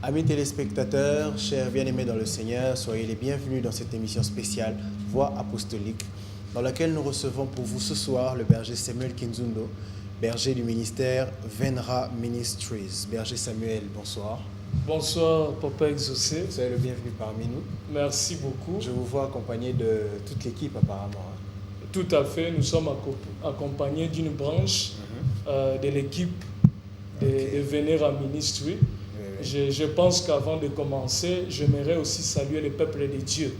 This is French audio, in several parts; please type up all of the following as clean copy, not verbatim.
Amis téléspectateurs, chers bien-aimés dans le Seigneur, soyez les bienvenus dans cette émission spéciale Voix apostolique, dans laquelle nous recevons pour vous ce soir le berger Samuel Kinzundo, berger du ministère Venra Ministries. Berger Samuel, bonsoir. Bonsoir, Papa Exaucé. Soyez le bienvenu parmi nous. Merci beaucoup. Je vous vois accompagné de toute l'équipe apparemment. Tout à fait, nous sommes accompagnés d'une branche de l'équipe de Venera Ministry. Je pense qu'avant de commencer, j'aimerais aussi saluer le peuple de Dieu.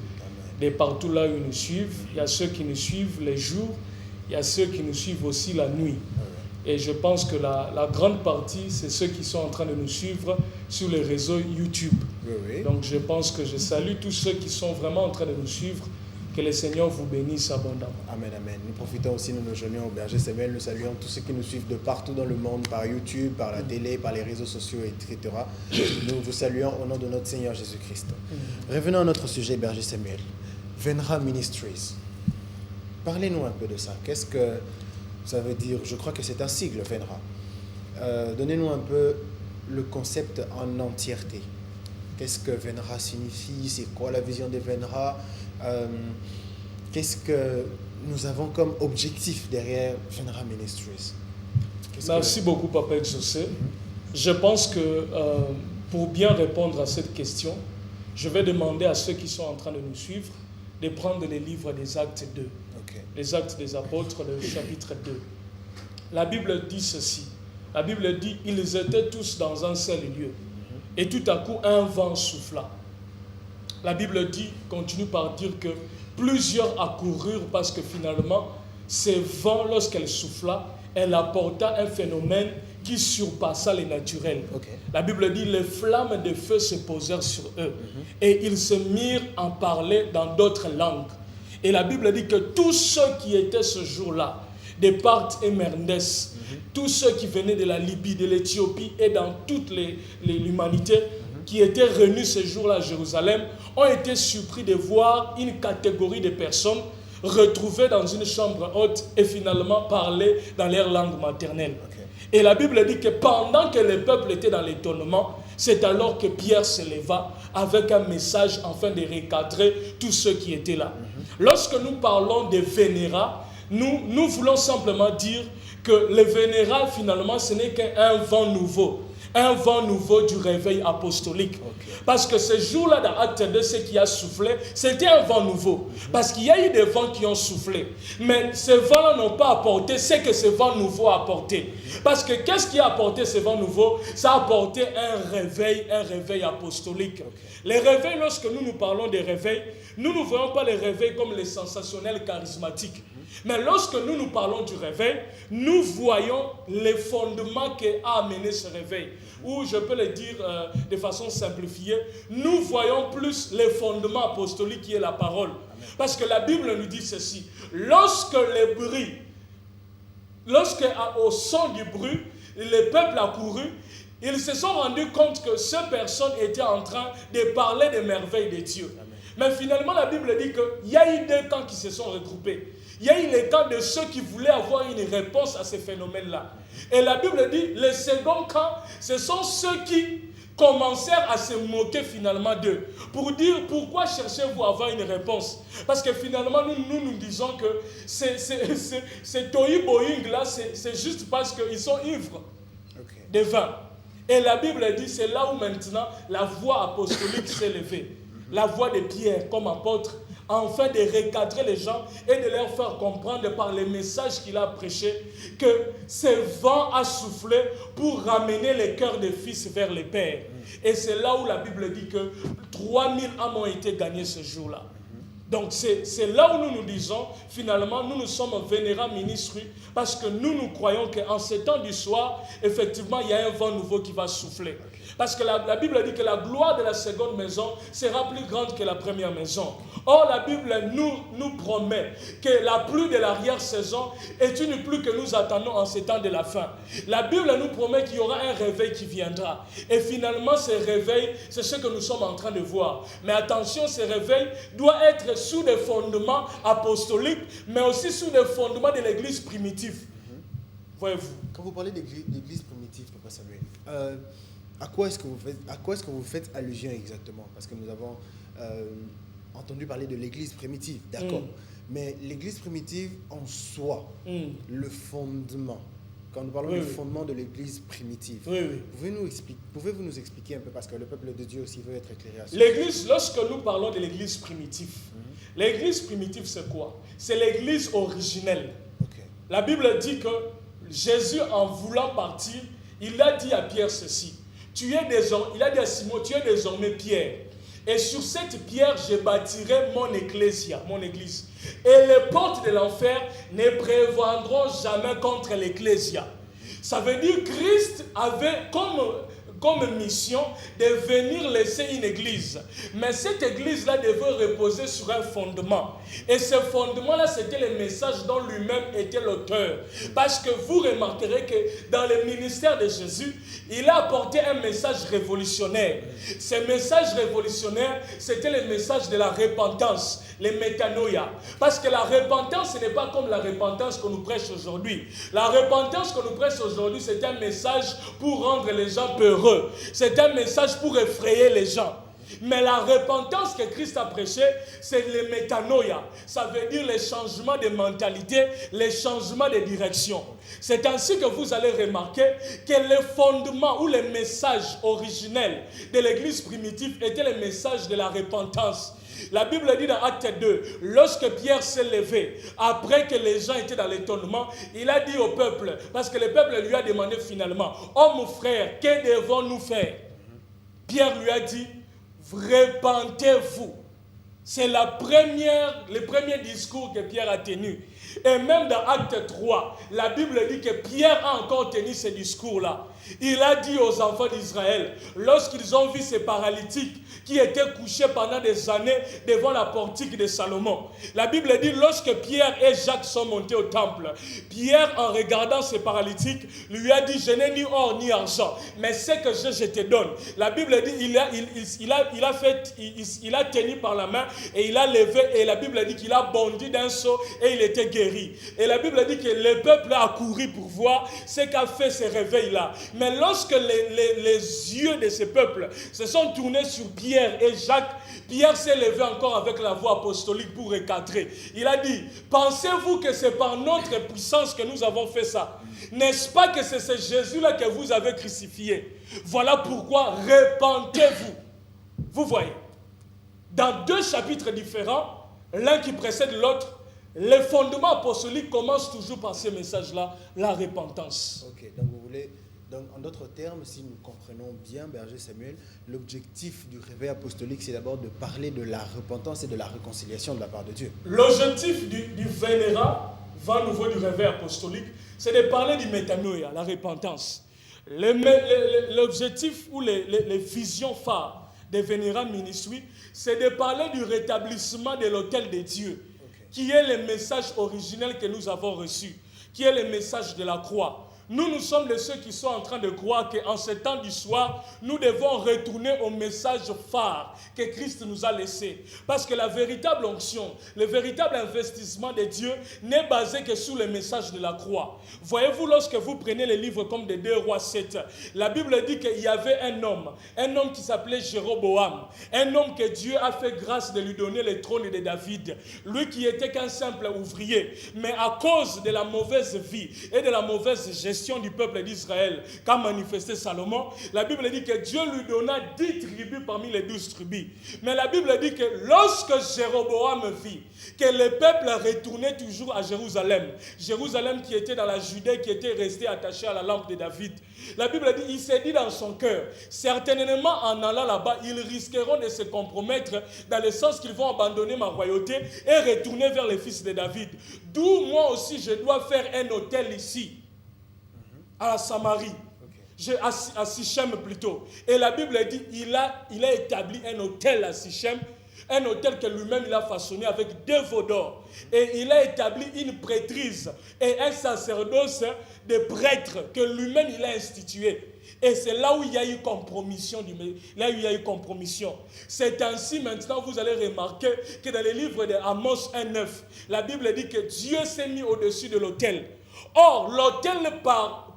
De partout là où ils nous suivent, il y a ceux qui nous suivent les jours, il y a ceux qui nous suivent aussi la nuit. Et je pense que la grande partie, c'est ceux qui sont en train de nous suivre sur les réseaux YouTube. Donc je pense que je salue tous ceux qui sont vraiment en train de nous suivre. Que le Seigneur vous bénisse abondamment. Amen, amen. Nous profitons aussi, nous nous joignons au berger Samuel, nous saluons tous ceux qui nous suivent de partout dans le monde, par YouTube, par la télé, par les réseaux sociaux, etc. Nous vous saluons au nom de notre Seigneur Jésus-Christ. Revenons à notre sujet, berger Samuel. Venra Ministries. Parlez-nous un peu de ça. Qu'est-ce que ça veut dire? Je crois que c'est un sigle, Venra. Donnez-nous un peu le concept en entièreté. Qu'est-ce que Venra signifie? C'est quoi la vision de Venra? Qu'est-ce que nous avons comme objectif derrière Venra Ministries? Merci beaucoup, Papa Exaucé. Je pense que pour bien répondre à cette question, je vais demander à ceux qui sont en train de nous suivre de prendre les livres des Actes 2, les Actes des Apôtres, le chapitre 2. La Bible dit ceci. La Bible dit, ils étaient tous dans un seul lieu. Et tout à coup, un vent souffla. La Bible dit, continue par dire que plusieurs accoururent parce que finalement, ces vents, lorsqu'elle souffla, elle apporta un phénomène qui surpassa les naturels. La Bible dit, les flammes de feu se posèrent sur eux et ils se mirent à parler dans d'autres langues. Et la Bible dit que tous ceux qui étaient ce jour-là, de Parthes et Mernès, tous ceux qui venaient de la Libye, de l'Éthiopie et dans toute l'humanité, qui étaient réunis ce jour-là à Jérusalem, ont été surpris de voir une catégorie de personnes retrouvées dans une chambre haute et finalement parler dans leur langue maternelle. Et la Bible dit que pendant que le peuple était dans l'étonnement, c'est alors que Pierre se leva avec un message afin de recadrer tous ceux qui étaient là. Lorsque nous parlons de Vénéra, nous voulons simplement dire que le Vénéra, finalement, ce n'est qu'un vent nouveau. Un vent nouveau du réveil apostolique. Parce que ce jour-là, dans Acte 2, ce qui a soufflé, c'était un vent nouveau. Parce qu'il y a eu des vents qui ont soufflé. Mais ces vents-là n'ont pas apporté ce que ce vent nouveau a apporté. Parce que qu'est-ce qui a apporté ce vent nouveau? Ça a apporté un réveil apostolique. Les réveils, lorsque nous parlons des réveils, nous ne voyons pas les réveils comme les sensationnels charismatiques. Mais lorsque nous parlons du réveil, nous voyons les fondements qui a amené ce réveil. Ou je peux le dire de façon simplifiée, nous voyons plus les fondements apostoliques qui est la parole. Parce que la Bible nous dit ceci, lorsque au son du bruit, le peuple a couru, ils se sont rendus compte que ces personnes étaient en train de parler des merveilles de Dieu. Mais finalement, la Bible dit qu'il y a eu deux camps qui se sont regroupés. Il y a eu les camps de ceux qui voulaient avoir une réponse à ces phénomènes-là. Et la Bible dit, le second camp, ce sont ceux qui commencèrent à se moquer finalement d'eux. Pour dire, pourquoi cherchez-vous à avoir une réponse? Parce que finalement, nous disons que c'est tohi boing là, c'est juste parce qu'ils sont ivres de vin. Et la Bible dit, c'est là où maintenant la voix apostolique s'est levée. La voix de Pierre comme apôtre, afin de recadrer les gens et de leur faire comprendre par les messages qu'il a prêchés que ce vent a soufflé pour ramener les cœurs des fils vers les pères. Et c'est là où la Bible dit que 3000 âmes ont été gagnées ce jour-là. Donc c'est là où nous disons, finalement, nous sommes Venera Ministry, parce que nous croyons qu'en ces temps du soir, effectivement, il y a un vent nouveau qui va souffler. Parce que la Bible dit que la gloire de la seconde maison sera plus grande que la première maison. Or, la Bible nous promet que la pluie de l'arrière-saison est une pluie que nous attendons en ces temps de la fin. La Bible nous promet qu'il y aura un réveil qui viendra. Et finalement, ce réveil, c'est ce que nous sommes en train de voir. Mais attention, ce réveil doit être sous des fondements apostoliques, mais aussi sous des fondements de l'église primitive. Voyez-vous. Quand vous parlez d'église primitive, Papa Samuel, à quoi est-ce que vous faites allusion exactement? Parce que nous avons entendu parler de l'église primitive, d'accord. Mais l'église primitive en soi, le fondement, quand nous parlons du fondement de l'église primitive, pouvez-vous nous expliquer un peu, parce que le peuple de Dieu aussi veut être éclairé à ce l'église, lorsque nous parlons de l'église primitive, l'église primitive c'est quoi? C'est l'église originelle. Okay. La Bible dit que Jésus, en voulant partir, il a dit à Pierre ceci. Il a dit à Simon, tu es désormais Pierre. Et sur cette pierre, je bâtirai mon ecclésia, mon église. Et les portes de l'enfer ne prévaudront jamais contre l'ecclésia. Ça veut dire que Christ avait comme mission de venir laisser une église. Mais cette église-là devait reposer sur un fondement. Et ce fondement-là, c'était le message dont lui-même était l'auteur. Parce que vous remarquerez que dans le ministère de Jésus, il a apporté un message révolutionnaire. Ce message révolutionnaire, c'était le message de la repentance, le métanoïa. Parce que la repentance, ce n'est pas comme la repentance qu'on nous prêche aujourd'hui. La repentance qu'on nous prêche aujourd'hui, c'est un message pour rendre les gens peureux. C'est un message pour effrayer les gens. Mais la repentance que Christ a prêché, c'est le métanoïa. Ça veut dire le changement de mentalité, le changement de direction. C'est ainsi que vous allez remarquer que le fondement ou le message originel de l'église primitive était le message de la repentance. La Bible dit dans Acte 2, lorsque Pierre s'est levé, après que les gens étaient dans l'étonnement, il a dit au peuple, parce que le peuple lui a demandé finalement, « Oh mon frère, que devons-nous faire ?» Pierre lui a dit, « Repentez-vous ». C'est le premier discours que Pierre a tenu. Et même dans Acte 3, la Bible dit que Pierre a encore tenu ce discours-là. Il a dit aux enfants d'Israël, lorsqu'ils ont vu ces paralytiques qui étaient couchés pendant des années devant la portique de Salomon. La Bible dit, lorsque Pierre et Jacques sont montés au temple, Pierre, en regardant ces paralytiques, lui a dit, je n'ai ni or ni argent, mais ce que je te donne. La Bible dit, il a tenu par la main et il a levé, et la Bible dit qu'il a bondi d'un saut et il était guéri. Et la Bible dit que le peuple a couru pour voir ce qu'a fait ce réveil-là. Mais lorsque les yeux de ce peuple se sont tournés sur Pierre et Jacques, Pierre s'est levé encore avec la voix apostolique pour recadrer. Il a dit, pensez-vous que c'est par notre puissance que nous avons fait ça? N'est-ce pas que c'est ce Jésus-là que vous avez crucifié? Voilà pourquoi repentez-vous. Vous voyez, dans deux chapitres différents, l'un qui précède l'autre, le fondement apostolique commence toujours par ce message-là, la repentance. Ok, donc vous voulez... Donc, en d'autres termes, si nous comprenons bien, Berger Samuel, l'objectif du réveil apostolique, c'est d'abord de parler de la repentance et de la réconciliation de la part de Dieu. L'objectif du Vénérat, vent nouveau du réveil apostolique, c'est de parler du métanoïa, la repentance. L'objectif ou les visions phares des Vénérat Ministry, c'est de parler du rétablissement de l'autel de Dieu, qui est le message originel que nous avons reçu, qui est le message de la croix. Nous sommes de ceux qui sont en train de croire qu'en ce temps du soir, nous devons retourner au message phare que Christ nous a laissé. Parce que la véritable onction, le véritable investissement de Dieu n'est basé que sur le message de la croix. Voyez-vous, lorsque vous prenez les livres comme des 2 Rois 7, la Bible dit qu'il y avait un homme qui s'appelait Jéroboam, un homme que Dieu a fait grâce de lui donner le trône de David. Lui qui était qu'un simple ouvrier, mais à cause de la mauvaise vie et de la mauvaise gestion du peuple d'Israël qu'a manifesté Salomon, la Bible dit que Dieu lui donna 10 tribus parmi les 12 tribus. Mais la Bible dit que lorsque Jéroboam vit que le peuple retournait toujours à Jérusalem, Jérusalem qui était dans la Judée, qui était restée attachée à la lampe de David, la Bible dit, il s'est dit dans son cœur, certainement en allant là-bas, ils risqueront de se compromettre dans le sens qu'ils vont abandonner ma royauté et retourner vers les fils de David. D'où moi aussi je dois faire un hôtel ici, à la Samarie, à Sichem plutôt. Et la Bible dit, il a établi un hôtel à Sichem, un hôtel que lui-même il a façonné avec 2 veaux d'or. Et il a établi une prêtrise et un sacerdoce de prêtres que lui-même il a institué. Et c'est là où il y a eu compromission. C'est ainsi maintenant vous allez remarquer que dans les livres d'Amos 1:9, la Bible dit que Dieu s'est mis au-dessus de l'autel. Or, l'autel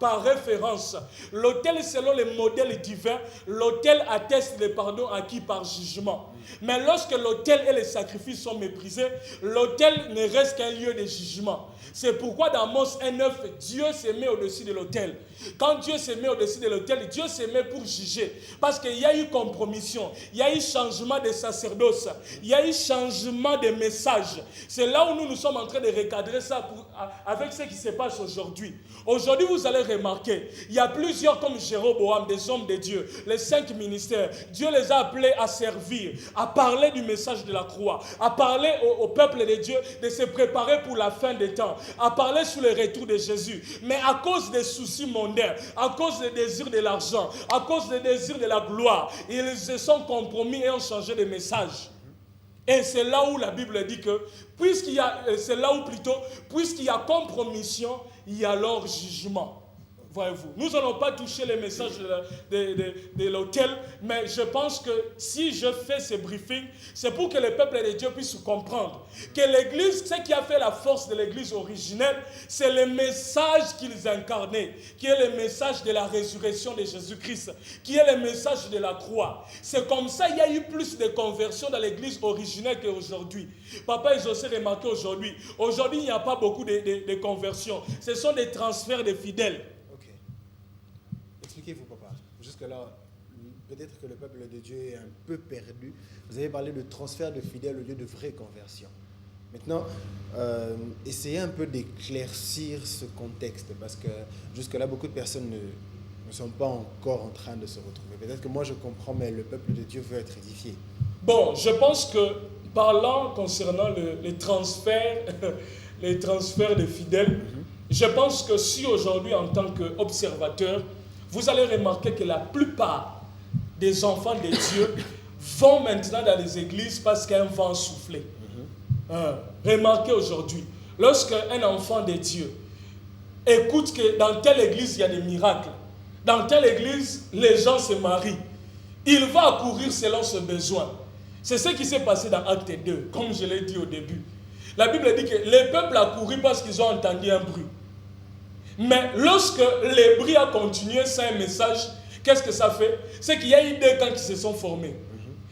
par référence. L'autel selon les modèles divins, l'autel atteste le pardon acquis par jugement. Mais lorsque l'autel et les sacrifices sont méprisés, l'autel ne reste qu'un lieu de jugement. C'est pourquoi dans Amos 1:9, Dieu se met au-dessus de l'autel. Quand Dieu se met au-dessus de l'autel, Dieu se met pour juger. Parce qu'il y a eu compromission, il y a eu changement de sacerdoce, il y a eu changement de message. C'est là où nous sommes en train de recadrer ça avec ce qui se passe aujourd'hui. Aujourd'hui, vous allez remarquer, il y a plusieurs comme Jéroboam, des hommes de Dieu, les 5 ministères. Dieu les a appelés à servir, à parler du message de la croix, à parler au peuple de Dieu de se préparer pour la fin des temps, à parler sur le retour de Jésus. Mais à cause des soucis mondains, à cause des désirs de l'argent, à cause des désirs de la gloire, ils se sont compromis et ont changé de message. Et c'est là où la Bible dit que, puisqu'il y a compromission, il y a alors jugement. Voyez-vous, nous n'allons pas toucher les messages de l'autel, mais je pense que si je fais ce briefing, c'est pour que le peuple de Dieu puisse comprendre que l'Église, ce qui a fait la force de l'Église originelle, c'est le message qu'ils incarnaient, qui est le message de la résurrection de Jésus-Christ, qui est le message de la croix. C'est comme ça qu'il y a eu plus de conversions dans l'Église originelle qu'aujourd'hui. Papa, ils ont aussi remarqué aujourd'hui, il n'y a pas beaucoup de conversions. Ce sont des transferts de fidèles. Expliquez-vous, papa. Jusque-là, peut-être que le peuple de Dieu est un peu perdu. Vous avez parlé de transfert de fidèles au lieu de vraie conversion. Maintenant, essayez un peu d'éclaircir ce contexte, parce que jusque-là, beaucoup de personnes ne sont pas encore en train de se retrouver. Peut-être que moi, je comprends, mais le peuple de Dieu veut être édifié. Bon, je pense que, parlant concernant les transferts de fidèles, je pense que si aujourd'hui, en tant qu'observateur, vous allez remarquer que la plupart des enfants de Dieu vont maintenant dans les églises parce qu'il y a un vent soufflé. Remarquez aujourd'hui, lorsqu'un enfant de Dieu écoute que dans telle église il y a des miracles, dans telle église les gens se marient, il va accourir selon ses besoins. C'est ce qui s'est passé dans Acte 2, comme je l'ai dit au début. La Bible dit que les peuples accourent parce qu'ils ont entendu un bruit. Mais lorsque les bruits a continué sans un message, qu'est-ce que ça fait? C'est qu'il y a eu 2 camps qui se sont formés.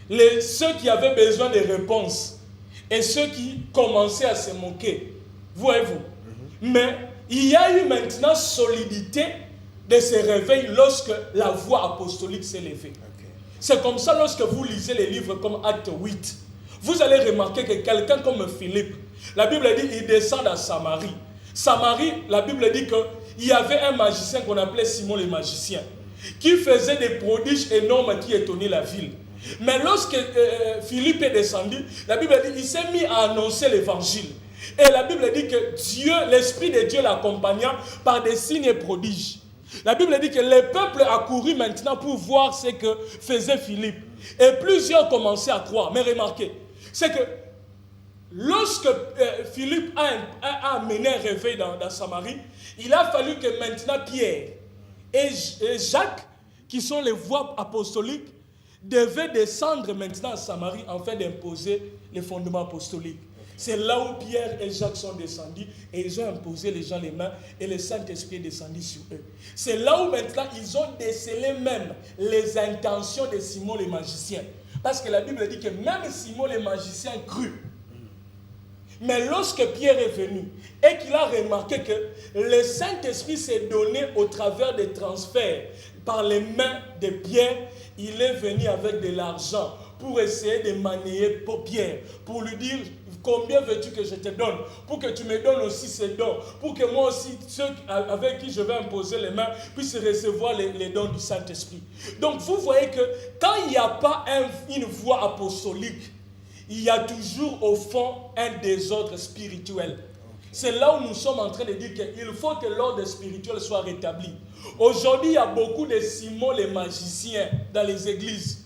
Ceux qui avaient besoin de réponses et ceux qui commençaient à se moquer. Voyez-vous? Mais il y a eu maintenant solidité de ce réveil lorsque la voix apostolique s'est levée. C'est comme ça lorsque vous lisez les livres comme Acte 8. Vous allez remarquer que quelqu'un comme Philippe, la Bible dit qu'il descend à Samarie. Samarie, la Bible dit qu'il y avait un magicien qu'on appelait Simon le magicien, qui faisait des prodiges énormes qui étonnaient la ville. Mais lorsque Philippe est descendu, la Bible dit qu'il s'est mis à annoncer l'évangile. Et la Bible dit que Dieu, l'Esprit de Dieu l'accompagnant par des signes et prodiges. La Bible dit que le peuple a couru maintenant pour voir ce que faisait Philippe. Et plusieurs commençaient à croire. Mais remarquez, c'est que lorsque Philippe a amené un réveil dans Samarie, il a fallu que maintenant Pierre et Jacques, qui sont les voix apostoliques, devaient descendre maintenant à Samarie afin d'imposer les fondements apostoliques. C'est là où Pierre et Jacques sont descendus et ils ont imposé les gens les mains et le Saint-Esprit est descendu sur eux. C'est là où maintenant ils ont décelé même les intentions de Simon le magicien. Parce que la Bible dit que même Simon le magicien crut. Mais lorsque Pierre est venu et qu'il a remarqué que le Saint-Esprit s'est donné au travers des transferts par les mains de Pierre, il est venu avec de l'argent pour essayer de manier pour Pierre, pour lui dire combien veux-tu que je te donne, pour que tu me donnes aussi ces dons, pour que moi aussi, ceux avec qui je vais imposer les mains, puissent recevoir les dons du Saint-Esprit. Donc vous voyez que quand il n'y a pas une voix apostolique, il y a toujours au fond un désordre spirituel. C'est là où nous sommes en train de dire qu'il faut que l'ordre spirituel soit rétabli. Aujourd'hui, il y a beaucoup de Simon les magiciens dans les églises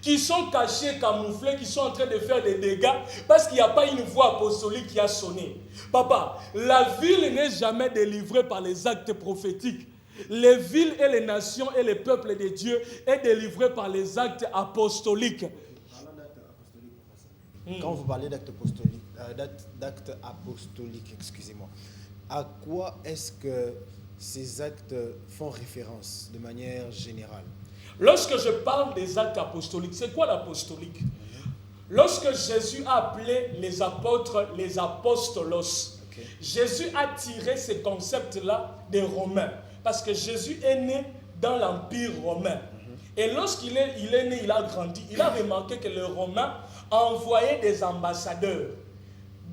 qui sont cachés, camouflés, qui sont en train de faire des dégâts parce qu'il n'y a pas une voix apostolique qui a sonné. Papa, la ville n'est jamais délivrée par les actes prophétiques. Les villes et les nations et les peuples de Dieu est délivrée par les actes apostoliques. Quand vous parlez d'actes apostoliques, excusez-moi, à quoi est-ce que ces actes font référence de manière générale? Lorsque je parle des actes apostoliques, c'est quoi l'apostolique? Lorsque Jésus a appelé les apôtres les apostolos, Jésus a tiré ce concept-là des Romains. Parce que Jésus est né dans l'Empire romain. Et lorsqu'il est né, il a grandi, il a remarqué que les Romains envoyaient des ambassadeurs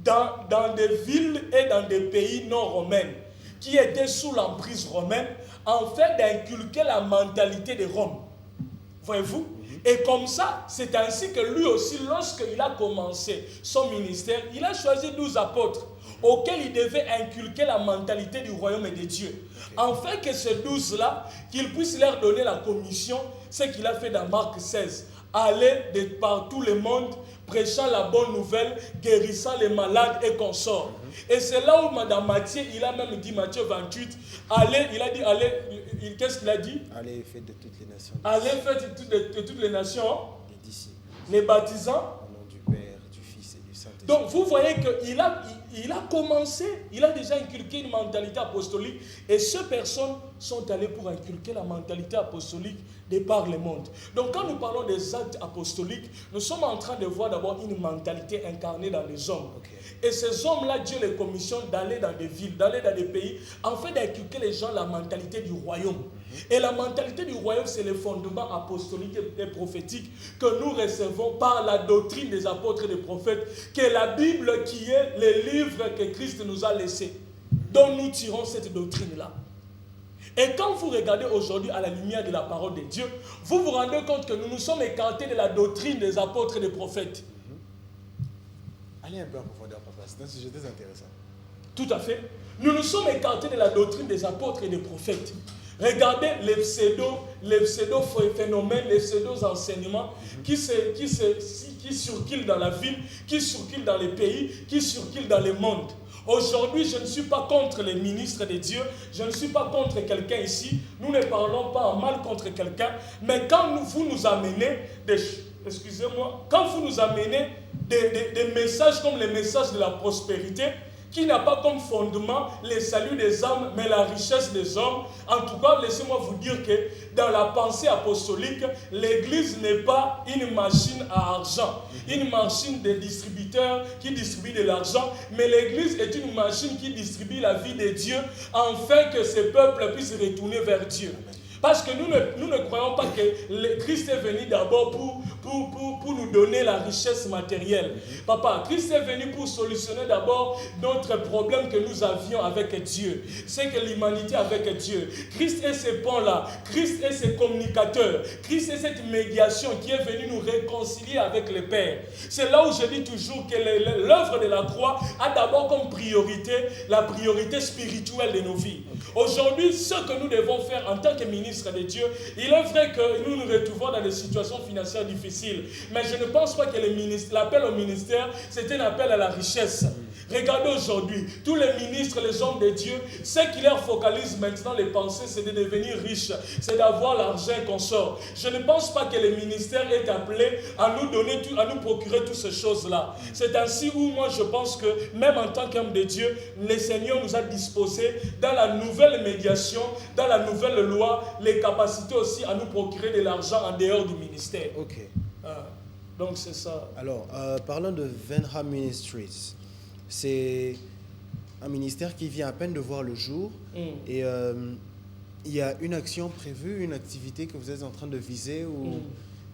dans des villes et dans des pays non romains qui étaient sous l'emprise romaine, en fait d'inculquer la mentalité de Rome. Voyez-vous? Et comme ça, c'est ainsi que lui aussi, lorsqu'il a commencé son ministère, il a choisi 12 apôtres auxquels il devait inculquer la mentalité du royaume et de Dieu. Afin que ces 12-là, qu'il puisse leur donner la commission, ce qu'il a fait dans Marc 16. Aller par tout le monde, prêchant la bonne nouvelle, guérissant les malades et consorts. Et c'est là où Madame Matthieu, il a même dit, Matthieu 28, allez, il a dit, allez, qu'est-ce qu'il a dit? Allez, faites de toutes les nations. Allez, faites de toutes les nations. Les disciples. Les baptisants. Au nom du Père, du Fils et du Saint-Esprit. Donc vous voyez qu'il a commencé, il a déjà inculqué une mentalité apostolique et ces personnes sont allées pour inculquer la mentalité apostolique de par le monde. Donc quand nous parlons des actes apostoliques, nous sommes en train de voir d'abord une mentalité incarnée dans les hommes. Et ces hommes-là, Dieu les commissionne d'aller dans des villes, d'aller dans des pays, afin d'inculquer les gens la mentalité du royaume. Et la mentalité du royaume, c'est le fondement apostolique et prophétique que nous recevons par la doctrine des apôtres et des prophètes, qui est la Bible, qui est le livre que Christ nous a laissé, dont nous tirons cette doctrine-là. Et quand vous regardez aujourd'hui à la lumière de la parole de Dieu, vous vous rendez compte que nous nous sommes écartés de la doctrine des apôtres et des prophètes. Allez un peu en profondeur, papa. C'est un sujet très intéressant. Tout à fait. Nous nous sommes écartés de la doctrine des apôtres et des prophètes. Regardez les pseudo-phénomènes, les pseudo-enseignements qui circulent dans la ville, qui circulent dans les pays, qui circulent dans le monde. Aujourd'hui, je ne suis pas contre les ministres de Dieu, je ne suis pas contre quelqu'un ici, nous ne parlons pas en mal contre quelqu'un, mais quand vous nous amenez quand vous nous amenez des messages comme les messages de la prospérité, qui n'a pas comme fondement le salut des âmes, mais la richesse des hommes. En tout cas, laissez-moi vous dire que dans la pensée apostolique, l'Église n'est pas une machine à argent, une machine de distributeurs qui distribue de l'argent, mais l'Église est une machine qui distribue la vie de Dieu, afin que ce peuple puisse retourner vers Dieu. Parce que nous ne croyons pas que le Christ est venu d'abord pour nous donner la richesse matérielle. Papa, Christ est venu pour solutionner d'abord notre problème que nous avions avec Dieu. C'est que l'humanité avec Dieu. Christ est ce pont-là. Christ est ce communicateur. Christ est cette médiation qui est venue nous réconcilier avec le Père. C'est là où je dis toujours que l'œuvre de la croix a d'abord comme priorité la priorité spirituelle de nos vies. Aujourd'hui, ce que nous devons faire en tant que ministre de Dieu, il est vrai que nous nous retrouvons dans des situations financières difficiles, mais je ne pense pas que l'appel au ministère, c'est un appel à la richesse. Regardez aujourd'hui, tous les ministres, les hommes de Dieu, ce qui leur focalise maintenant les pensées, c'est de devenir riches, c'est d'avoir l'argent qu'on sort. Je ne pense pas que le ministère est appelé à nous donner, à nous procurer toutes ces choses-là. C'est ainsi où moi je pense que même en tant qu'homme de Dieu, le Seigneur nous a disposé dans la nouvelle médiation, dans la nouvelle loi, les capacités aussi à nous procurer de l'argent en dehors du ministère. Ok. Donc c'est ça. Alors, parlons de Venham Ministries. C'est un ministère qui vient à peine de voir le jour. Et il y a une action prévue, une activité que vous êtes en train de viser ou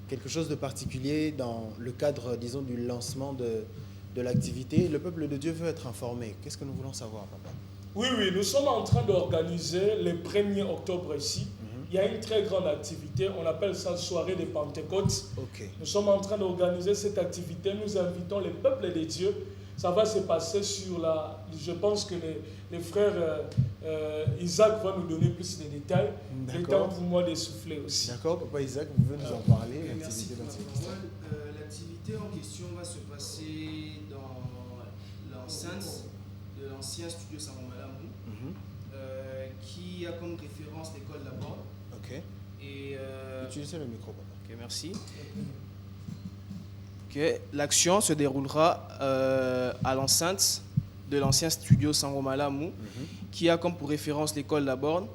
quelque chose de particulier dans le cadre, disons, du lancement de l'activité. Le peuple de Dieu veut être informé. Qu'est-ce que nous voulons savoir, papa? Oui, nous sommes en train d'organiser le 1er octobre ici. Il y a une très grande activité, on appelle ça soirée de Pentecôte. Nous sommes en train d'organiser cette activité. Nous invitons le peuple de Dieu. Ça va se passer sur je pense que les frères Isaac vont nous donner plus de détails. C'est temps pour moi de souffler aussi. D'accord, papa Isaac, vous pouvez nous en parler. Merci. L'activité en question va se passer dans l'enceinte de l'ancien studio Saint-Romain-Lamou, qui a comme référence l'école là-bas. Ok. Et utilisez le micro, papa. Ok, merci. L'action se déroulera à l'enceinte de l'ancien studio Sangomalamu, qui a comme pour référence l'école La Borne.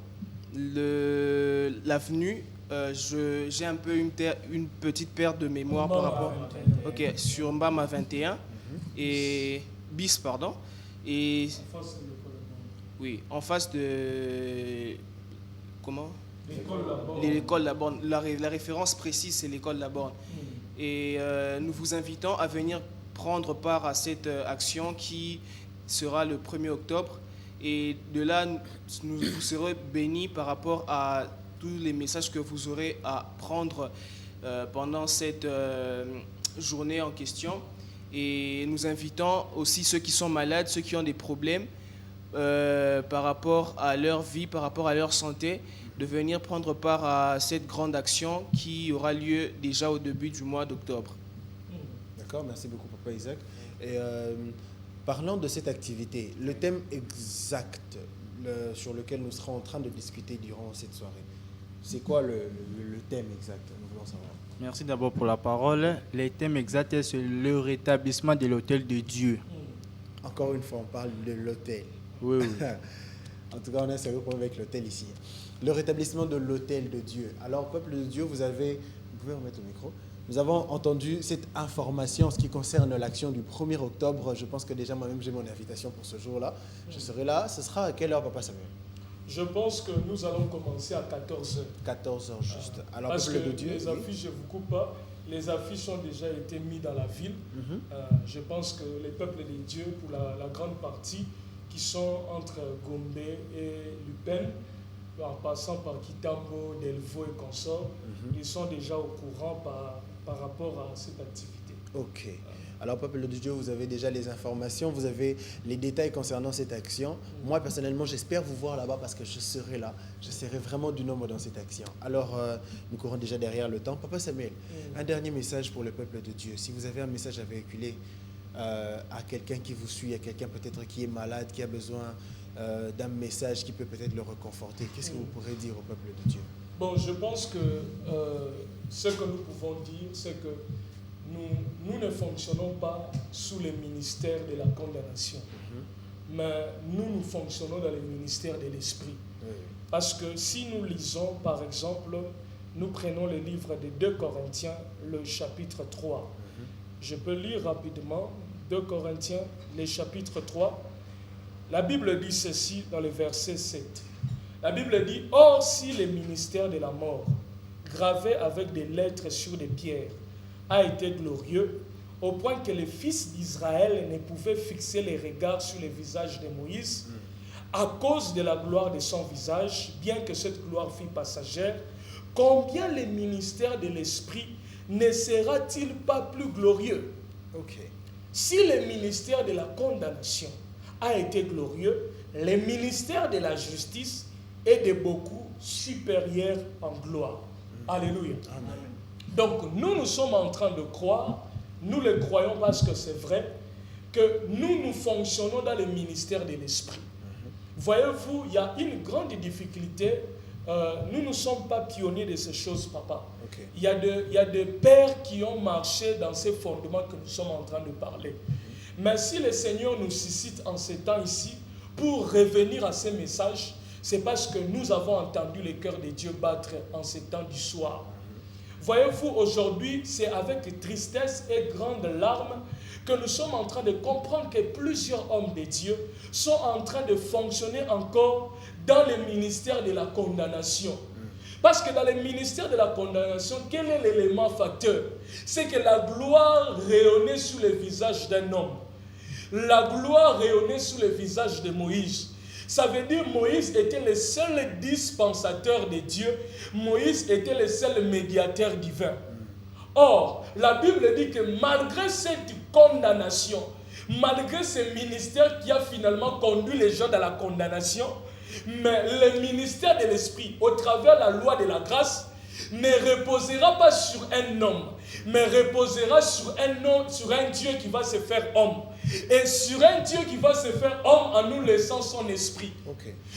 L'avenue, j'ai un peu une petite perte de mémoire par rapport sur Mbama 21 et bis, pardon. Et oui, en face de comment? L'école La Borne. La référence précise, c'est l'école La Borne. Et nous vous invitons à venir prendre part à cette action qui sera le 1er octobre. Et de là, vous serez bénis par rapport à tous les messages que vous aurez à prendre pendant cette journée en question. Et nous invitons aussi ceux qui sont malades, ceux qui ont des problèmes par rapport à leur vie, par rapport à leur santé, de venir prendre part à cette grande action qui aura lieu déjà au début du mois d'octobre. D'accord, merci beaucoup Papa Isaac. Et parlant de cette activité, le thème exact sur lequel nous serons en train de discuter durant cette soirée, c'est quoi le thème exact? Nous voulons savoir. Merci d'abord pour la parole. Le thème exact, c'est le rétablissement de l'autel de Dieu. Encore une fois, on parle de l'autel. Oui. En tout cas, on a un sérieux problème avec l'autel ici. Le rétablissement de l'autel de Dieu. Alors, peuple de Dieu, vous pouvez remettre le micro. Nous avons entendu cette information en ce qui concerne l'action du 1er octobre. Je pense que déjà moi-même j'ai mon invitation pour ce jour-là. Je serai là. Ce sera à quelle heure, Papa Samuel? Je pense que nous allons commencer à 14h. 14h juste. Alors, parce peuple que de Dieu, les affiches, je ne vous coupe pas, les affiches ont déjà été mises dans la ville. Je pense que les peuples de Dieu, pour la grande partie, qui sont entre Gombe et Lupin, en passant par Kitambo, Delvaux et consorts, ils sont déjà au courant par rapport à cette activité. Ok. Alors, peuple de Dieu, vous avez déjà les informations, vous avez les détails concernant cette action. Moi, personnellement, j'espère vous voir là-bas parce que je serai là. Je serai vraiment du nombre dans cette action. Alors, nous courons déjà derrière le temps. Papa Samuel, un dernier message pour le peuple de Dieu. Si vous avez un message à véhiculer à quelqu'un qui vous suit, à quelqu'un peut-être qui est malade, qui a besoin d'un message qui peut peut-être le réconforter, qu'est-ce que vous pourrez dire au peuple de Dieu? Bon, je pense que ce que nous pouvons dire, c'est que nous ne fonctionnons pas sous le ministère de la condamnation, mais nous fonctionnons dans le ministère de l'Esprit. Parce que si nous lisons, par exemple, nous prenons le livre de 2 Corinthiens, le chapitre 3. Je peux lire rapidement 2 Corinthiens, le chapitre 3. La Bible dit ceci dans le verset 7. La Bible dit « Or, si le ministère de la mort, gravé avec des lettres sur des pierres, a été glorieux, au point que les fils d'Israël ne pouvaient fixer les regards sur le visage de Moïse, à cause de la gloire de son visage, bien que cette gloire fût passagère, combien le ministère de l'Esprit ne sera-t-il pas plus glorieux? Si le ministère de la condamnation a été glorieux, le ministère de la justice est de beaucoup supérieur en gloire. Alléluia. Amen. Donc, nous sommes en train de croire, nous le croyons parce que c'est vrai, que nous fonctionnons dans le ministère de l'Esprit. Voyez-vous, il y a une grande difficulté. Nous ne sommes pas pionniers de ces choses, papa. Il y a des pères qui ont marché dans ces fondements que nous sommes en train de parler. Mais si le Seigneur nous suscite en ces temps ici pour revenir à ces messages, c'est parce que nous avons entendu le cœur de Dieu battre en ces temps du soir. Voyez-vous, aujourd'hui, c'est avec tristesse et grandes larmes que nous sommes en train de comprendre que plusieurs hommes de Dieu sont en train de fonctionner encore dans le ministère de la condamnation. Parce que dans le ministère de la condamnation, quel est l'élément facteur? C'est que la gloire rayonnait sur le visage d'un homme. La gloire rayonnait sur le visage de Moïse. Ça veut dire que Moïse était le seul dispensateur de Dieu. Moïse était le seul médiateur divin. Or, la Bible dit que malgré cette condamnation, malgré ce ministère qui a finalement conduit les gens dans la condamnation, mais le ministère de l'Esprit, au travers de la loi de la grâce, ne reposera pas sur un homme, mais reposera sur un Dieu qui va se faire homme. Et sur un Dieu qui va se faire homme en nous laissant son esprit.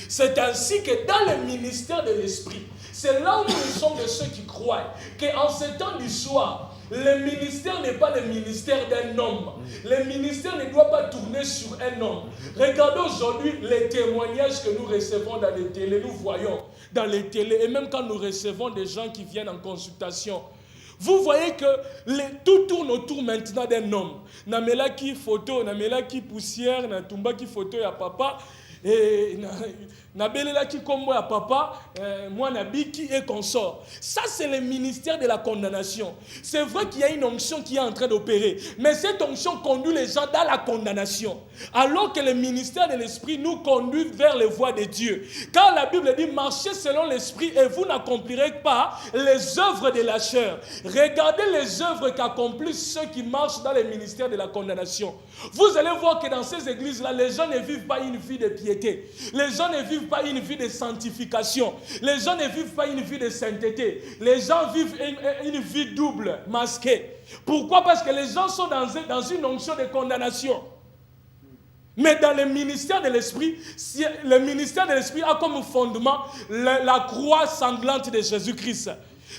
C'est ainsi que dans le ministère de l'Esprit, C'est là où nous sommes de ceux qui croient qu'en ces temps du soir, le ministère n'est pas le ministère d'un homme. Le ministère ne doit pas tourner sur un homme. Regardez aujourd'hui les témoignages que nous recevons dans les télés, nous voyons dans les télés, et même quand nous recevons des gens qui viennent en consultation. Vous voyez que tout tourne autour maintenant d'un homme. Namela qui photo, namela qui poussière, natumba qui photo ya papa, et nabelela qui comme moi à papa, moi nabiki et consort. Ça c'est le ministère de la condamnation. C'est vrai qu'il y a une onction qui est en train d'opérer, mais cette onction conduit les gens dans la condamnation. Alors que le ministère de l'esprit nous conduit vers les voies de Dieu. Car la Bible dit marchez selon l'esprit et vous n'accomplirez pas les œuvres de la chair. Regardez les œuvres qu'accomplissent ceux qui marchent dans le ministère de la condamnation. Vous allez voir que dans ces églises-là, les gens ne vivent pas une vie de piété. Les gens ne vivent pas une vie de sanctification. Les gens ne vivent pas une vie de sainteté. Les gens vivent une vie double, masquée. Pourquoi? Parce que les gens sont dans une onction de condamnation. Mais dans le ministère de l'Esprit, le ministère de l'Esprit a comme fondement la croix sanglante de Jésus-Christ.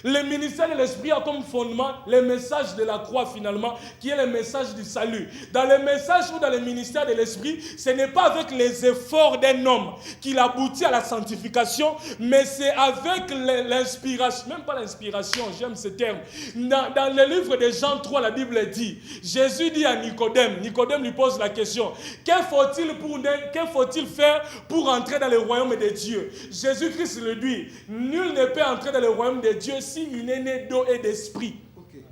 Le ministère de l'Esprit a comme fondement le message de la croix finalement, qui est le message du salut. Dans le message ou dans le ministère de l'Esprit, ce n'est pas avec les efforts d'un homme qu'il aboutit à la sanctification, mais c'est avec l'inspiration, même pas l'inspiration, j'aime ce terme. Dans le livre de Jean 3, la Bible dit, Jésus dit à Nicodème, Nicodème lui pose la question, que faut-il faire pour entrer dans le royaume de Dieu? Jésus-Christ le dit, nul ne peut entrer dans le royaume de Dieu s'il est né d'eau et d'esprit. Okay.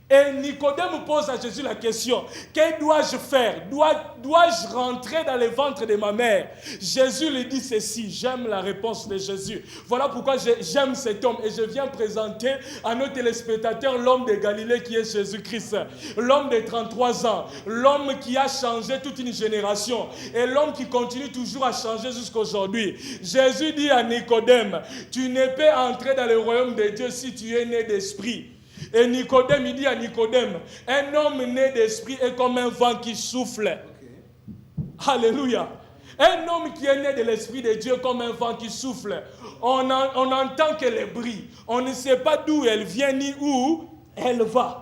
Et Nicodème pose à Jésus la question, que dois-je faire? Dois-je rentrer dans le ventre de ma mère? Jésus lui dit ceci, j'aime la réponse de Jésus. Voilà pourquoi j'aime cet homme et je viens présenter à nos téléspectateurs l'homme de Galilée qui est Jésus-Christ. L'homme de 33 ans, l'homme qui a changé toute une génération et l'homme qui continue toujours à changer jusqu'à aujourd'hui. Jésus dit à Nicodème, tu ne peux entrer dans le royaume de Dieu si tu es né d'esprit. Et Nicodème, il dit à Nicodème, un homme né d'esprit est comme un vent qui souffle. Okay. Alléluia. Un homme qui est né de l'esprit de Dieu comme un vent qui souffle. On entend qu'elle est brille. On ne sait pas d'où elle vient ni où elle va.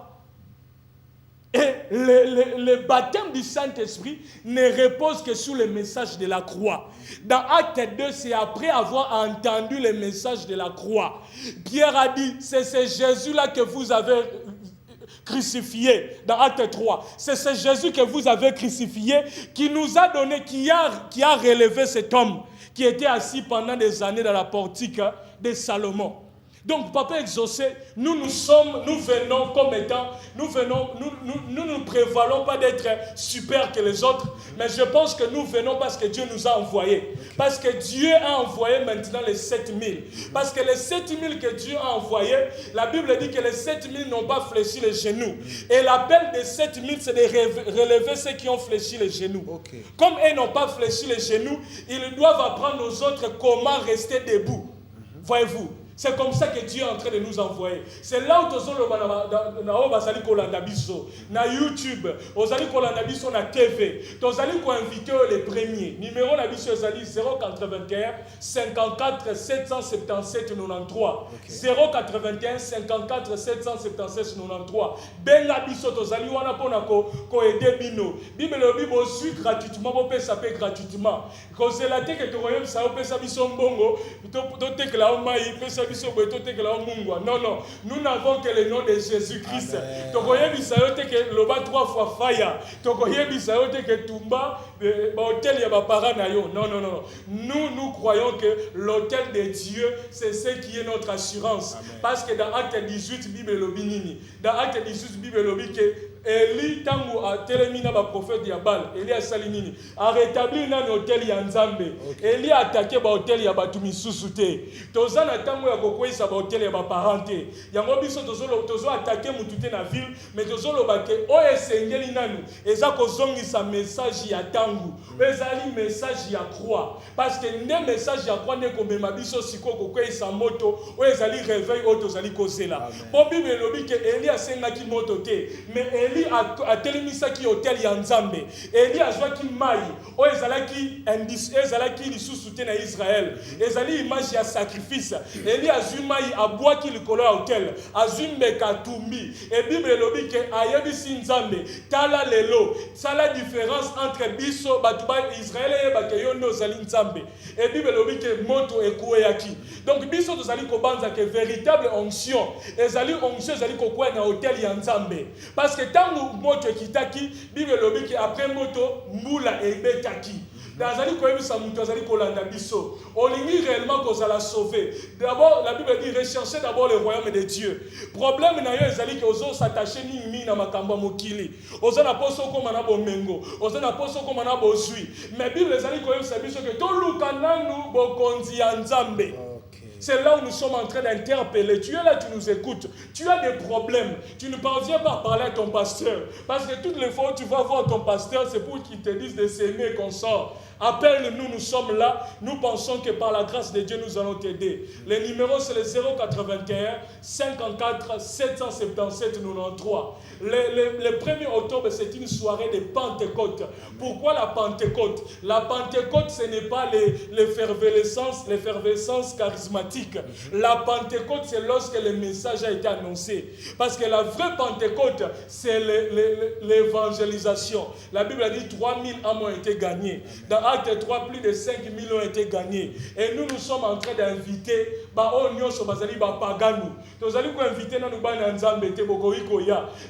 Et le baptême du Saint-Esprit ne repose que sur le message de la croix. Dans Acte 2, c'est après avoir entendu le message de la croix. Pierre a dit, c'est ce Jésus-là que vous avez crucifié. Dans Acte 3, c'est ce Jésus que vous avez crucifié qui nous a donné, qui a relevé cet homme qui était assis pendant des années dans la portique de Salomon. Donc, Papa exaucé, nous venons comme étant, nous ne prévalons pas d'être super que les autres, mais je pense que nous venons parce que Dieu nous a envoyés. Parce que Dieu a envoyé maintenant les 7000. Parce que les 7000 que Dieu a envoyés, la Bible dit que les 7000 n'ont pas fléchi les genoux. Et l'appel des 7000, c'est de relever ceux qui ont fléchi les genoux. Okay. Comme ils n'ont pas fléchi les genoux, ils doivent apprendre aux autres comment rester debout. Voyez-vous? C'est comme ça que Dieu est en train de nous envoyer. C'est là où na YouTube, ozali kolanda biso na TV, tozali ko inviter les premiers. Numéro na biso ezali 081 54 777 93. 081 54 777 93. Benga biso tozali wana pona ko aider bino. Bible Bible suit gratuitement, bo pesa pe gratuitement. Ko c'est la te que to royaume ça pesa biso mbongo, to te que la mai pesa non, non, nous n'avons que le nom de Jésus-Christ. Tokoye bisayote que loba 3 fois fire. Tokoye bisayote que tumba hôtel ya ba parents na yo. Non, non, non. Nous croyons que l'hôtel de Dieu, c'est ce qui est notre assurance. Amen. Parce que dans Acte 18, Bible lobi nini. Dans Acte 18, Bible lobi que Eli tangu a telemina ba prophète ya Baal, Eli a salinini, a rétabli na hôtel ya Nzambe. Eli a attaqué ba hôtel ya batu misusu te. Tozana tangu ya kokwisa ba hôtel ya ba parenté. Yango biso tozo attaquer mutu te na ville, mais tozolo ba ke o esengeli nanu, eza kozongisa message ya tangu. Ezali message ya croix. Parce que nde message ya croix ne komema biso siko kokwisa moto, o ezali réveil o tozali kozela. Po Bible lobi ke Eli a sengaki moto te, mais Eli a telemisaki hôtel ya Nzambe. Eli azwaki mai o ezalaki ezalaki lisusu te na Israël. Ezali image ya sacrifice. Eli azwi mai abwaki likolo ya hôtel. Azwi mbeka tumbi. Et Bible elobi ke ayebisi Nzambe tala lelo. Sala différence entre biso batu ba Israël et ba ke yo no zali Nzambe. Et Bible elobi ke moto ekueyaki. Donc biso tozali kobanza ke véritable onction. Ezali onction ezali kokuwa na hôtel ya Nzambe. Parce que tango moto ekitaki, Bible elobi ke après moto mbula ebetaki. Nazali koyebisa mutu azali kolanda biso. Olingi réellement kozala sauver. D'abord la Bible dit recherchez d'abord le royaume de Dieu. Problème na yo ezali ke ozo s'attacher mingi na makambo mokili. Ozo na poso koma na bomengo, ozo na poso koma na bozwi. Mais Bible ezali koyebisa biso ke to luka nanu bokonzi ya Nzambe. C'est là où nous sommes en train d'interpeller. Tu es là, tu nous écoutes. Tu as des problèmes. Tu ne parviens pas à parler à ton pasteur. Parce que toutes les fois où tu vas voir ton pasteur, c'est pour qu'il te dise de s'aimer et qu'on sort. Appelle-nous, nous sommes là. Nous pensons que par la grâce de Dieu, nous allons t'aider. Le numéro, c'est le 081 54 777 93. Le 1er octobre, c'est une soirée de Pentecôte. Pourquoi la Pentecôte? La Pentecôte, ce n'est pas l'effervescence charismatique. La Pentecôte, c'est lorsque le message a été annoncé. Parce que la vraie Pentecôte, c'est l'évangélisation. La Bible a dit 3000 âmes ont été gagnées. Dans Acte 3, plus de 5000 ont été gagnés. Et nous sommes en train d'inviter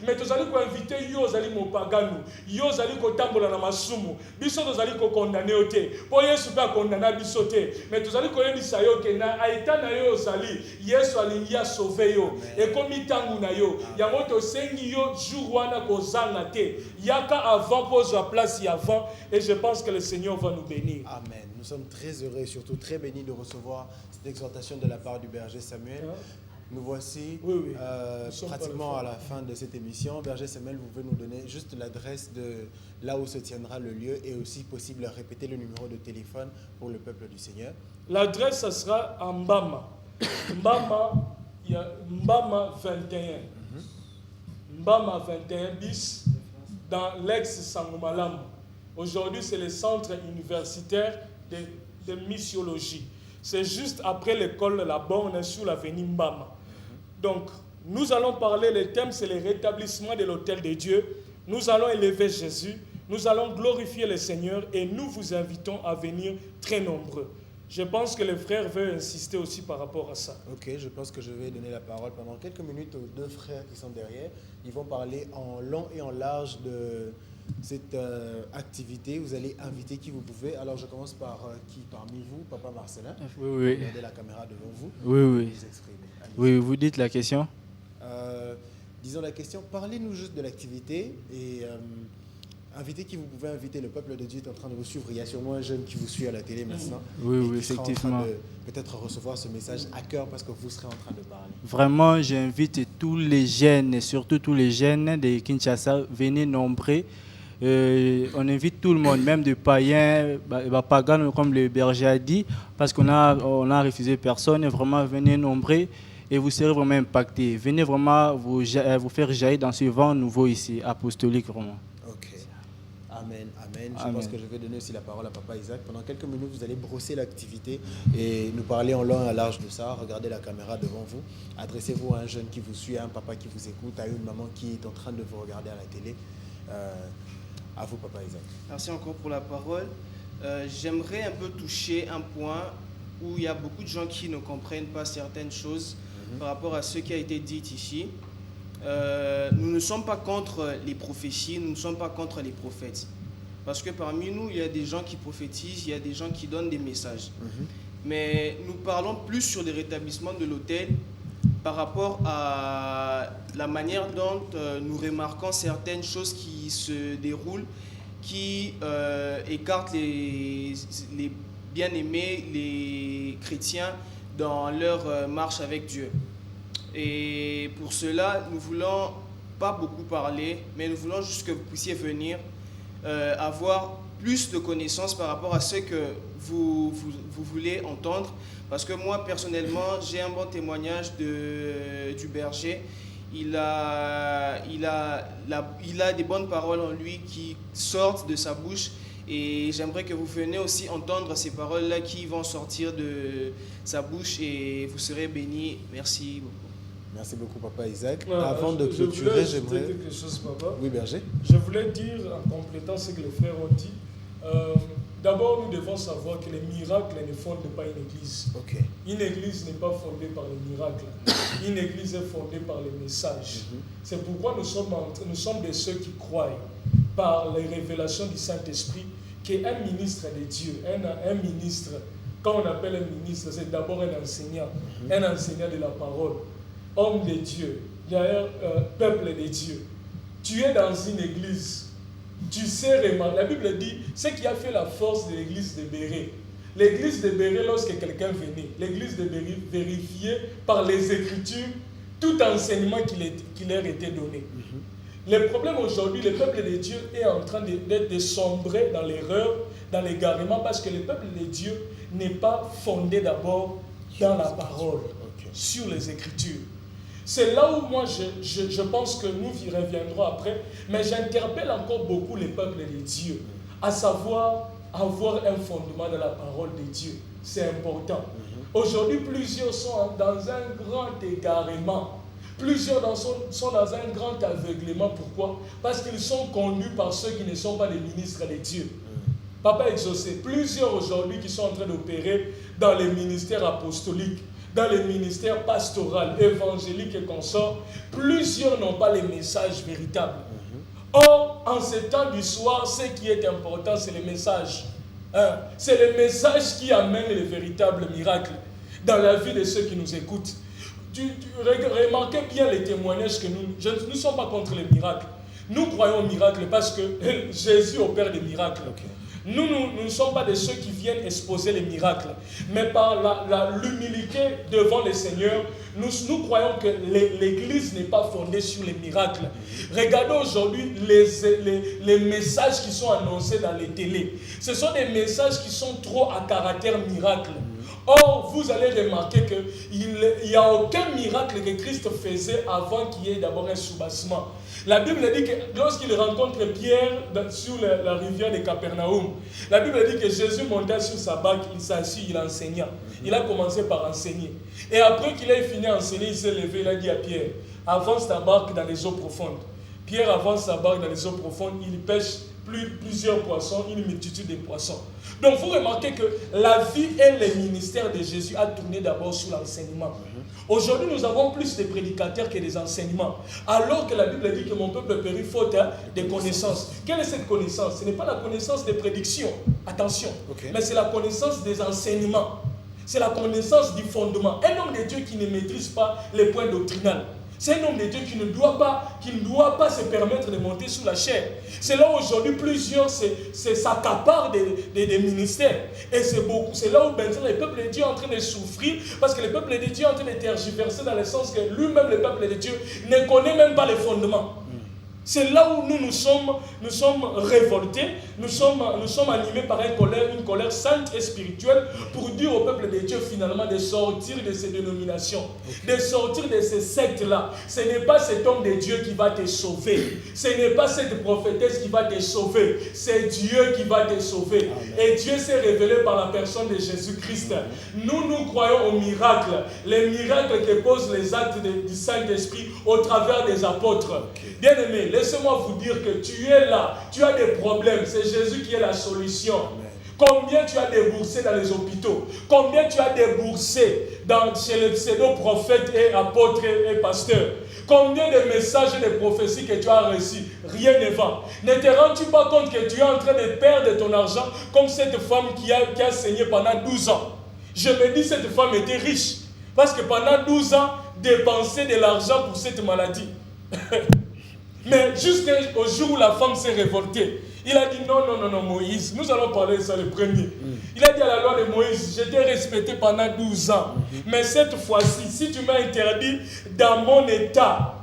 mais tozali ko inviter yo zali mopagano yo zali ko tambola na masumu biso tozali ko condamner ote po Yesu ba condamner biso te mais tozali ko yebisa yo ke na aita na yo zali Yesu alingi a sauver yo e komi tangu na yo yango to sengi yo jour wana ko zanga te yaka avant pose la place y avant et je pense que le Seigneur va nous bénir. Amen. Nous sommes très heureux et surtout très bénis de recevoir cette exhortation de la part du berger Samuel. Nous voici pratiquement à la fin de cette émission. Berger Samuel, vous pouvez nous donner juste l'adresse de là où se tiendra le lieu et aussi possible répéter le numéro de téléphone pour le peuple du Seigneur. L'adresse, ça sera à Mbama. Mbama 21. Mbama 21 bis dans l'ex-Sangomalam. Aujourd'hui, c'est le centre universitaire de missiologie. C'est juste après l'école La Borne sur l'avenue Mbama. Donc, nous allons parler, le thème c'est le rétablissement de l'autel de Dieu. Nous allons élever Jésus, nous allons glorifier le Seigneur et nous vous invitons à venir très nombreux. Je pense que les frères veulent insister aussi par rapport à ça. Ok, je pense que je vais donner la parole pendant quelques minutes aux deux frères qui sont derrière. Ils vont parler en long et en large de cette activité. Vous allez inviter qui vous pouvez. Alors je commence par qui parmi vous, Papa Marcelin? Oui. Regardez la caméra devant vous. Oui. Oui, vous dites la question. Disons la question, parlez-nous juste de l'activité et invitez qui vous pouvez inviter. Le peuple de Dieu est en train de vous suivre. Il y a sûrement un jeune qui vous suit à la télé maintenant. Oui, qui sera effectivement. en train de peut-être recevoir ce message à cœur parce que vous serez en train de parler. Vraiment, j'invite tous les jeunes, et surtout tous les jeunes de Kinshasa, venez nombreux. On invite tout le monde, même des païens, pagans, comme le berger a dit, parce qu'on a refusé personne. Vraiment, venez nombreux et vous serez vraiment impactés. Venez vraiment vous faire jaillir dans ce vent nouveau ici, apostolique vraiment. Ok. Amen. Je pense que je vais donner aussi la parole à Papa Isaac. Pendant quelques minutes, vous allez brosser l'activité et nous parler en long et en large de ça. Regardez la caméra devant vous. Adressez-vous à un jeune qui vous suit, à un papa qui vous écoute, à une maman qui est en train de vous regarder à la télé. À vous, Papa Isaac. Merci encore pour la parole. J'aimerais un peu toucher un point où il y a beaucoup de gens qui ne comprennent pas certaines choses par rapport à ce qui a été dit ici. Nous ne sommes pas contre les prophéties, nous ne sommes pas contre les prophètes. Parce que parmi nous, il y a des gens qui prophétisent, il y a des gens qui donnent des messages. Mais nous parlons plus sur le rétablissement de l'autel par rapport à la manière dont nous remarquons certaines choses qui se déroulent, qui écartent les bien-aimés, les chrétiens dans leur marche avec Dieu. Et pour cela, nous ne voulons pas beaucoup parler, mais nous voulons juste que vous puissiez venir avoir plus de connaissances par rapport à ce que vous voulez entendre. Parce que moi, personnellement, j'ai un bon témoignage du berger. il a des bonnes paroles en lui qui sortent de sa bouche. Et j'aimerais que vous veniez aussi entendre ces paroles-là qui vont sortir de sa bouche et vous serez bénis. Merci beaucoup. Merci beaucoup, Papa Isaac. Voilà, Avant de clôturer, j'aimerais... quelque chose, Papa. Oui, Berger. Je voulais dire, en complétant ce que les frères ont dit, d'abord, nous devons savoir que les miracles ne fondent pas une église. Ok. Une église n'est pas fondée par les miracles. Une église est fondée par les messages. C'est pourquoi nous sommes de ceux qui croient par les révélations du Saint-Esprit qu'un ministre de Dieu, un ministre, quand on appelle un ministre, c'est d'abord un enseignant de la parole, homme de Dieu, d'ailleurs, peuple de Dieu. Tu es dans une église, tu sais remarquer. La Bible dit ce qui a fait la force de l'église de Bérée. L'église de Bérée, lorsque quelqu'un venait, l'église de Bérée vérifiait par les Écritures tout enseignement qui leur était donné. Le problème aujourd'hui, le peuple de Dieu est en train de sombrer dans l'erreur, dans l'égarement, parce que le peuple de Dieu n'est pas fondé d'abord dans la parole, sur les Écritures. C'est là où moi je pense que nous y reviendrons après, mais j'interpelle encore beaucoup le peuple de Dieu, à savoir avoir un fondement dans la parole de Dieu. C'est important. Aujourd'hui, plusieurs sont dans un grand égarement. Plusieurs sont dans un grand aveuglement. Pourquoi? Parce qu'ils sont conduits par ceux qui ne sont pas les ministres de Dieu. Papa Exaucé, plusieurs aujourd'hui qui sont en train d'opérer dans les ministères apostoliques, dans les ministères pastoraux, évangéliques et consorts, plusieurs n'ont pas les messages véritables. Or, en ce temps du soir, ce qui est important, c'est le message. C'est le message qui amène les véritables miracles dans la vie de ceux qui nous écoutent. Remarquez bien les témoignages que nous ne sommes pas contre les miracles. Nous croyons aux miracles parce que Jésus opère des miracles. Nous ne sommes pas de ceux qui viennent exposer les miracles. Mais par l'humilité devant le Seigneur, nous croyons que l'Église n'est pas fondée sur les miracles. Regardez aujourd'hui les messages qui sont annoncés dans les télés. Ce sont des messages qui sont trop à caractère miracle. Or, vous allez remarquer qu'il n'y a aucun miracle que Christ faisait avant qu'il y ait d'abord un soubassement. La Bible dit que lorsqu'il rencontre Pierre sur la rivière de Capernaum, la Bible dit que Jésus monta sur sa barque, il s'assit, il enseigna. Il a commencé par enseigner. Et après qu'il ait fini d'enseigner, il s'est levé, il a dit à Pierre, avance ta barque dans les eaux profondes. Pierre avance sa barque dans les eaux profondes, il pêche plusieurs poissons, une multitude de poissons. Donc vous remarquez que la vie et le ministère de Jésus a tourné d'abord sur l'enseignement. Aujourd'hui, nous avons plus de prédicateurs que des enseignements. Alors que la Bible dit que mon peuple périt faute de connaissances. Quelle est cette connaissance? Ce n'est pas la connaissance des prédictions, attention, mais c'est la connaissance des enseignements. C'est la connaissance du fondement. Un homme de Dieu qui ne maîtrise pas les points doctrinaux, c'est un homme de Dieu qui ne doit pas se permettre de monter sous la chair. C'est là aujourd'hui plusieurs s'accaparent des ministères. Et c'est là où maintenant le peuple de Dieu est en train de souffrir, parce que le peuple de Dieu est en train de tergiverser dans le sens que lui-même, le peuple de Dieu, ne connaît même pas les fondements. C'est là où nous sommes révoltés, nous sommes animés par une colère sainte et spirituelle pour dire au peuple de Dieu finalement de sortir de ces dénominations, de sortir de ces sectes-là. Ce n'est pas cet homme de Dieu qui va te sauver, ce n'est pas cette prophétesse qui va te sauver, c'est Dieu qui va te sauver. Amen. Et Dieu s'est révélé par la personne de Jésus-Christ. Nous croyons aux miracles, les miracles que posent les actes du Saint-Esprit au travers des apôtres. Bien-aimés, laissez-moi vous dire que tu es là, tu as des problèmes, c'est Jésus qui est la solution. Amen. Combien tu as déboursé dans les hôpitaux, combien tu as déboursé chez les pseudo-prophètes et apôtres et pasteurs, combien de messages et de prophéties que tu as reçus, rien ne va. Ne te rends-tu pas compte que tu es en train de perdre ton argent comme cette femme qui a saigné pendant 12 ans. Je me dis cette femme était riche, parce que pendant 12 ans, dépensait de l'argent pour cette maladie. Mais jusqu'au jour où la femme s'est révoltée, il a dit non, Moïse, nous allons parler de ça le premier. Il a dit à la loi de Moïse, je t'ai respecté pendant 12 ans. Mais cette fois-ci, si tu m'as interdit dans mon état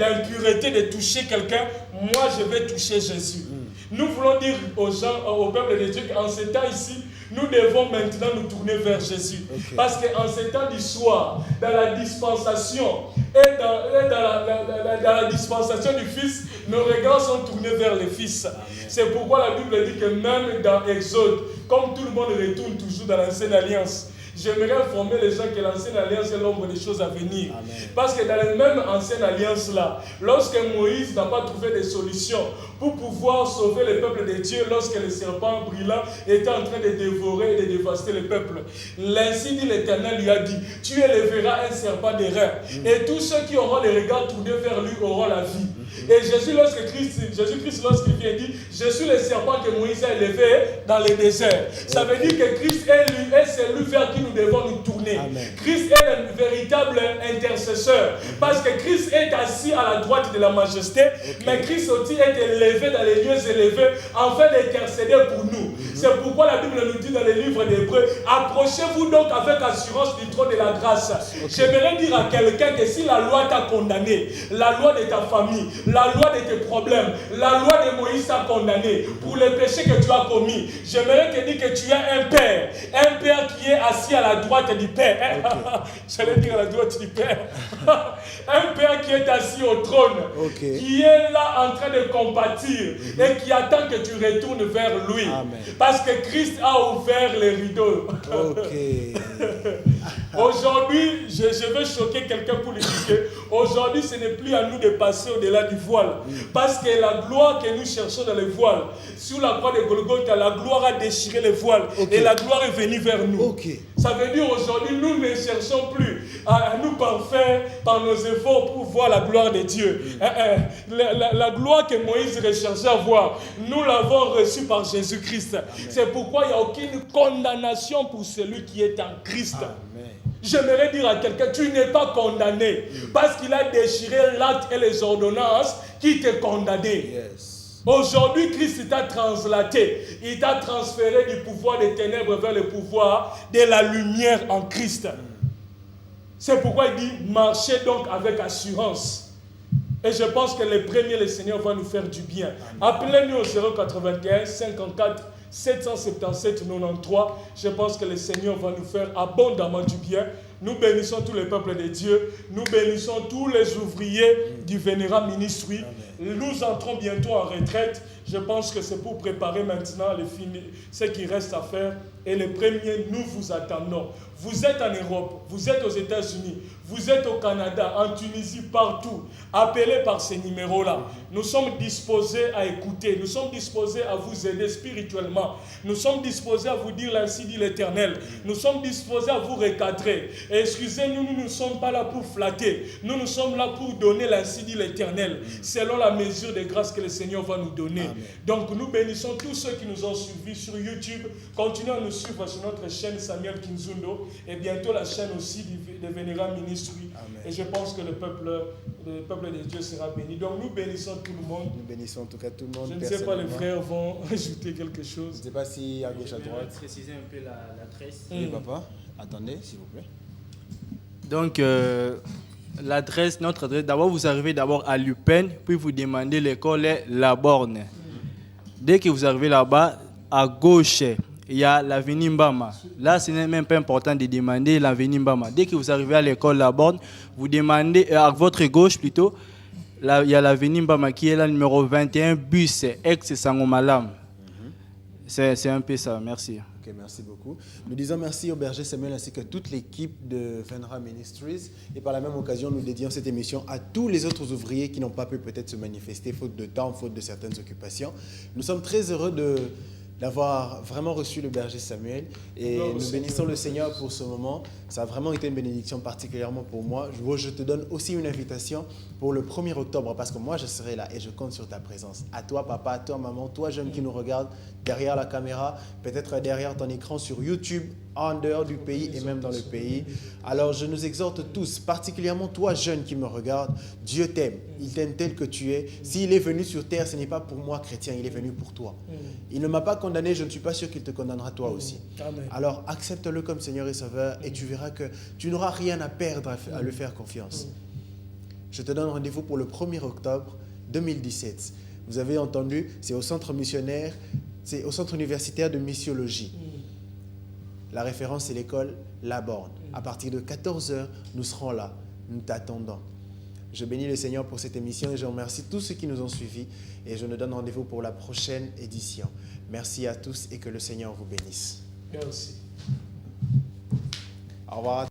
d'impureté de toucher quelqu'un, moi je vais toucher Jésus. Nous voulons dire aux gens, au peuple de Dieu qu'en ce temps ici, nous devons maintenant nous tourner vers Jésus. Parce qu'en ces temps du soir, dans la dispensation et dans la dispensation du Fils, nos regards sont tournés vers le Fils. C'est pourquoi la Bible dit que même dans Exode, comme tout le monde retourne toujours dans l'ancienne alliance, j'aimerais informer les gens que l'ancienne alliance est l'ombre des choses à venir. Amen. Parce que dans la même ancienne alliance-là, lorsque Moïse n'a pas trouvé de solution pour pouvoir sauver le peuple de Dieu, lorsque le serpent brillant était en train de dévorer et de dévaster le peuple, l'ainsi dit l'Éternel lui a dit, tu élèveras un serpent d'airain, et tous ceux qui auront les regards tournés vers lui auront la vie. Et Jésus-Christ, lorsqu'il vient, dit, je suis le serpent que Moïse a élevé dans le désert. Ça veut dire que Christ est celui vers qui nous devons nous tourner. Amen. Christ est le véritable intercesseur. Parce que Christ est assis à la droite de la majesté, mais Christ aussi est élevé dans les lieux élevés afin d'intercéder pour nous. C'est pourquoi la Bible nous dit dans les livres d'Hébreux, approchez-vous donc avec assurance du trône de la grâce. J'aimerais dire à quelqu'un que si la loi t'a condamné, la loi de ta famille, la loi de tes problèmes, la loi de Moïse t'a condamné pour les péchés que tu as commis, j'aimerais te dire que tu as un père qui est assis à la droite du Père. J'allais dire à la droite du Père. Un Père qui est assis au trône, qui est là en train de compatir et qui attend que tu retournes vers lui. Amen. Parce que Christ a ouvert les rideaux. Aujourd'hui, je veux choquer quelqu'un pour lui dire qu'aujourd'hui, ce n'est plus à nous de passer au-delà du voile. Parce que la gloire que nous cherchons dans le voile, sur la croix de Golgotha, la gloire a déchiré le voile et la gloire est venue vers nous. Ça veut dire aujourd'hui, nous ne cherchons plus à nous parfaire par nos efforts pour voir la gloire de Dieu. La gloire que Moïse recherchait à voir, nous l'avons reçue par Jésus-Christ. C'est pourquoi il n'y a aucune condamnation pour celui qui est en Christ. Amen. J'aimerais dire à quelqu'un, tu n'es pas condamné parce qu'il a déchiré l'acte et les ordonnances qui te condamnaient. Aujourd'hui, Christ t'a translaté. Il t'a transféré du pouvoir des ténèbres vers le pouvoir de la lumière en Christ. C'est pourquoi il dit, marchez donc avec assurance. Et je pense que le premier, le Seigneur va nous faire du bien. Appelez-nous au 081 54 777 93. Je pense que le Seigneur va nous faire abondamment du bien. Nous bénissons tous les peuples de Dieu. Nous bénissons tous les ouvriers du Vénérat Ministry. Nous entrons bientôt en retraite. Je pense que c'est pour préparer maintenant ce qui reste à faire. Et le premier, nous vous attendons. Vous êtes en Europe, vous êtes aux États-Unis, vous êtes au Canada, en Tunisie, partout. Appelez par ces numéros-là. Nous sommes disposés à écouter. Nous sommes disposés à vous aider spirituellement. Nous sommes disposés à vous dire ainsi dit l'Éternel. Nous sommes disposés à vous recadrer. Et excusez-nous, nous ne sommes pas là pour flatter. Nous sommes là pour donner l'ainsi dit l'Éternel, selon la mesure de grâce que le Seigneur va nous donner. Amen. Donc nous bénissons tous ceux qui nous ont suivis sur YouTube. Continuez à nous suivre sur notre chaîne Samuel Kinzundo et bientôt la chaîne aussi de Vénérat Ministry. Amen. Et je pense que le peuple de Dieu sera béni. Donc nous bénissons tout le monde. Nous bénissons en tout cas tout le monde. Je ne sais pas, les frères vont ajouter quelque chose. Je ne sais pas si à gauche, à droite. Préciser un peu l'adresse. Oui, papa. Attendez, s'il vous plaît. Donc, l'adresse, notre adresse, d'abord vous arrivez d'abord à Lupin, puis vous demandez l'école La Borne. Dès que vous arrivez là-bas, à gauche, il y a l'avenue Mbama. Là, ce n'est même pas important de demander l'avenue Mbama. Dès que vous arrivez à l'école La Borne, vous demandez, à votre gauche plutôt, là, il y a l'avenue Mbama qui est là, numéro 21, bus, ex-Sangomalam. C'est un peu ça, merci. Okay, merci beaucoup. Nous disons merci au berger Samuel ainsi que toute l'équipe de Vénérat Ministries. Et par la même occasion, nous dédions cette émission à tous les autres ouvriers qui n'ont pas pu peut-être se manifester, faute de temps, faute de certaines occupations. Nous sommes très heureux d'avoir vraiment reçu le berger Samuel et nous bénissons le Seigneur pour ce moment. Ça a vraiment été une bénédiction particulièrement pour moi. Je te donne aussi une invitation pour le 1er octobre parce que moi je serai là et je compte sur ta présence. À toi papa, à toi maman, toi jeune qui nous regarde derrière la caméra, peut-être derrière ton écran sur YouTube, en dehors du pays et même dans le pays. Alors je nous exhorte tous, particulièrement toi jeune qui me regarde, Dieu t'aime, il t'aime tel que tu es. S'il est venu sur terre, ce n'est pas pour moi chrétien, il est venu pour toi. Il ne m'a pas condamné, je ne suis pas sûr qu'il te condamnera toi aussi. Amen. Alors accepte-le comme Seigneur et Sauveur et tu verras que tu n'auras rien à perdre à lui faire confiance. Je te donne rendez-vous pour le 1er octobre 2017. Vous avez entendu, c'est au centre missionnaire, c'est au centre universitaire de missiologie. La référence, c'est l'école La Borne. À partir de 14h, nous serons là. Nous t'attendons. Je bénis le Seigneur pour cette émission et je remercie tous ceux qui nous ont suivis. Et je nous donne rendez-vous pour la prochaine édition. Merci à tous et que le Seigneur vous bénisse. Merci. Au revoir.